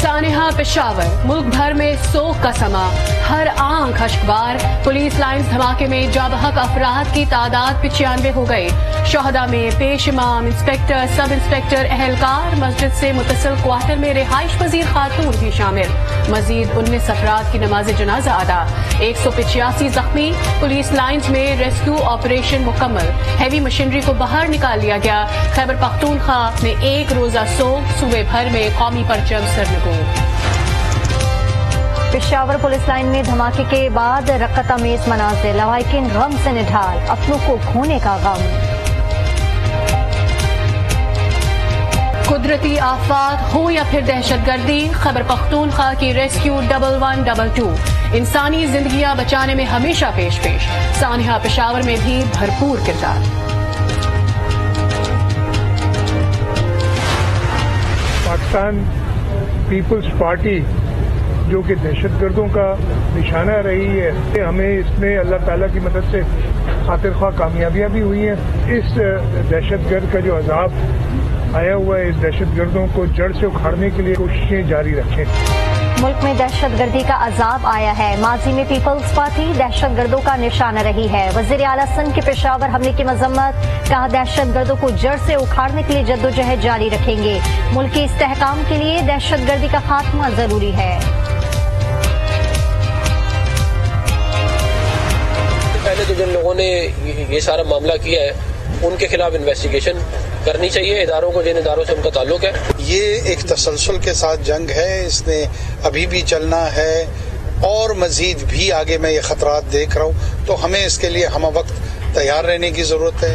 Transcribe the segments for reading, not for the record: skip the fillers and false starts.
سانحہ پشاور، ملک بھر میں سوگ کا سما، ہر آنکھ اشکبار۔ پولیس لائنز دھماکے میں جاں بحق افراد کی تعداد 95 ہو گئی۔ شہداء میں پیش امام، انسپکٹر، سب انسپکٹر، اہلکار، مسجد سے متصل کوارٹر میں رہائش پذیر خاتون بھی شامل۔ مزید 19 افراد کی نماز جنازہ ادا، 185 زخمی۔ پولیس لائنز میں ریسکیو آپریشن مکمل، ہیوی مشینری کو باہر نکال لیا گیا۔ خیبر پختونخوا میں ایک روزہ سوگ، صوبے بھر میں قومی پرچم سرنگوں۔ پشاور پولیس لائن میں دھماکے کے بعد رقت امیز مناظر، لواحقین غم سے نڈھال، اپنوں کو کھونے کا غم۔ قدرتی آفات ہو یا پھر دہشت گردی، خیبر پختونخوا کی ریسکیو 1112 انسانی زندگیاں بچانے میں ہمیشہ پیش سانحہ پشاور میں بھی بھرپور کردار۔ پاکستان پیپلز پارٹی جو کہ دہشت گردوں کا نشانہ رہی ہے، ہمیں اس میں اللہ تعالیٰ کی مدد سے خاطر خواہ کامیابیاں بھی ہوئی ہیں۔ اس دہشت گرد کا جو عذاب آیا ہوا ہے، اس دہشت گردوں کو جڑ سے اکھاڑنے کے لیے کوششیں جاری رکھیں۔ ملک میں دہشت گردی کا عذاب آیا ہے، ماضی میں پیپلز پارٹی دہشت گردوں کا نشانہ رہی ہے۔ وزیر اعلیٰ سندھ کے پشاور حملے کی مذمت، کہا دہشت گردوں کو جڑ سے اکھاڑنے کے لیے جدوجہد جاری رکھیں گے۔ ملک کے استحکام کے لیے دہشت گردی کا خاتمہ ضروری ہے۔ پہلے تو جن لوگوں نے یہ سارا معاملہ کیا ہے ان کے خلاف انویسٹیگیشن کرنی چاہیے، اداروں کو، جن اداروں سے ان کا تعلق ہے۔ یہ ایک تسلسل کے ساتھ جنگ ہے، اس نے ابھی بھی چلنا ہے اور مزید بھی آگے میں یہ خطرات دیکھ رہا ہوں، تو ہمیں اس کے لیے ہمہ وقت تیار رہنے کی ضرورت ہے۔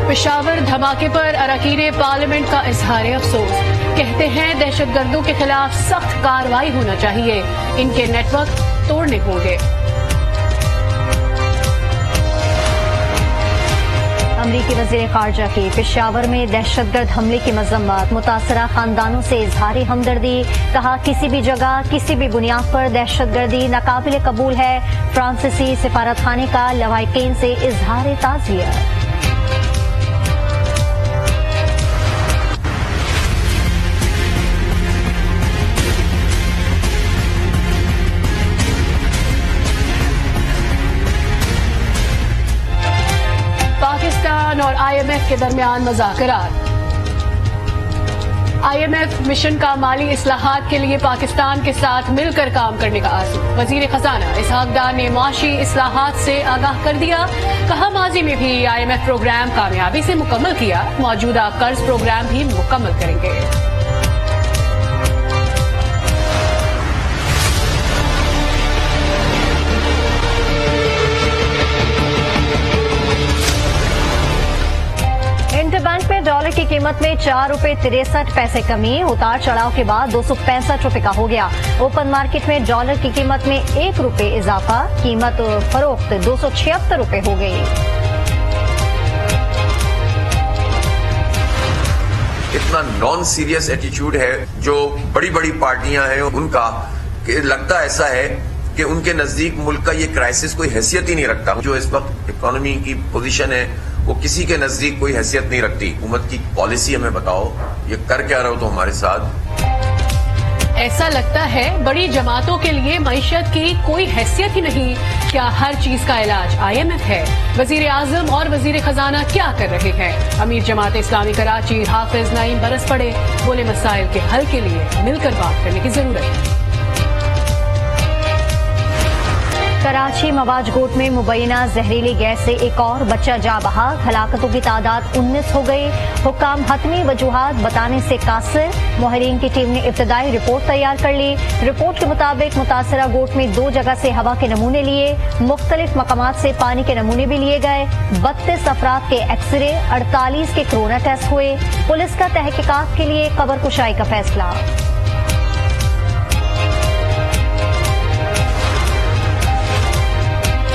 پشاور دھماکے پر اراکین پارلیمنٹ کا اظہار افسوس، کہتے ہیں دہشت گردوں کے خلاف سخت کارروائی ہونا چاہیے، ان کے نیٹ ورک توڑنے ہوں گے۔ امریکی وزیر خارجہ کی پشاور میں دہشت گرد حملے کی مذمت، متاثرہ خاندانوں سے اظہار ہمدردی، کہا کسی بھی جگہ کسی بھی بنیاد پر دہشت گردی ناقابل قبول ہے۔ فرانسیسی سفارت خانے کا لواحقین سے اظہار تعزیت۔ پاکستان اور آئی ایم ایف کے درمیان مذاکرات۔ آئی ایم ایف مشن کا مالی اصلاحات کے لیے پاکستان کے ساتھ مل کر کام کرنے کا عزم، وزیر خزانہ اسحاق ڈار نے معاشی اصلاحات سے آگاہ کر دیا، کہا ماضی میں بھی آئی ایم ایف پروگرام کامیابی سے مکمل کیا، موجودہ قرض پروگرام بھی مکمل کریں گے۔ بینک میں ڈالر کی قیمت میں 4 روپے 63 پیسے کمی، اتار چڑھاؤ کے بعد 265 روپے کا ہو گیا۔ اوپن مارکیٹ میں ڈالر کی قیمت میں 1 روپے اضافہ، قیمت فروخت 276 روپے ہو گئی۔ اتنا نان سیریس ایٹیچیوڈ ہے جو بڑی بڑی پارٹیاں ہیں ان کا، کہ لگتا ایسا ہے کہ ان کے نزدیک ملک کا یہ کرائسس کوئی حیثیت ہی نہیں رکھتا۔ جو اس وقت اکانومی کی پوزیشن ہے وہ کسی کے نزدیک کوئی حیثیت نہیں رکھتی۔ حکومت کی پالیسی ہمیں بتاؤ، یہ کر کیا رہے ہو تو ہمارے ساتھ؟ ایسا لگتا ہے بڑی جماعتوں کے لیے معیشت کی کوئی حیثیت ہی نہیں، کیا ہر چیز کا علاج آئی ایم ایف ہے؟ وزیر اعظم اور وزیر خزانہ کیا کر رہے ہیں؟ امیر جماعت اسلامی کراچی حافظ نعیم برس پڑے، بولے مسائل کے حل کے لیے مل کر بات کرنے کی ضرورت ہے۔ کراچی مواج گوٹ میں مبینہ زہریلی گیس سے ایک اور بچہ جاں بحق، ہلاکتوں کی تعداد 19 ہو گئی۔ حکام حتمی وجوہات بتانے سے قاصر، ماہرین کی ٹیم نے ابتدائی رپورٹ تیار کر لی۔ رپورٹ کے مطابق متاثرہ گوٹ میں 2 جگہ سے ہوا کے نمونے لیے، مختلف مقامات سے پانی کے نمونے بھی لیے گئے۔ 32 افراد کے ایکس رے، 48 کے کورونا ٹیسٹ ہوئے۔ پولیس کا تحقیقات کے لیے قبر کشائی کا فیصلہ۔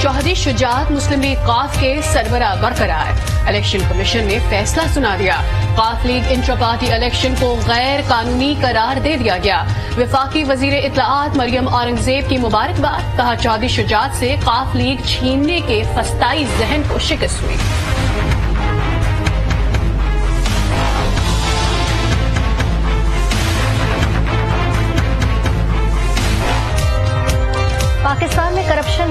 چوہدری شجاعت مسلم لیگ قاف کے سربراہ برقرار، الیکشن کمیشن نے فیصلہ سنا دیا۔ قاف لیگ انٹرا پارٹی الیکشن کو غیر قانونی قرار دے دیا گیا۔ وفاقی وزیر اطلاعات مریم اورنگزیب کی مبارکباد، کہا چوہدری شجاعت سے قاف لیگ چھیننے کے فسطائی ذہن کو شکست ہوئی۔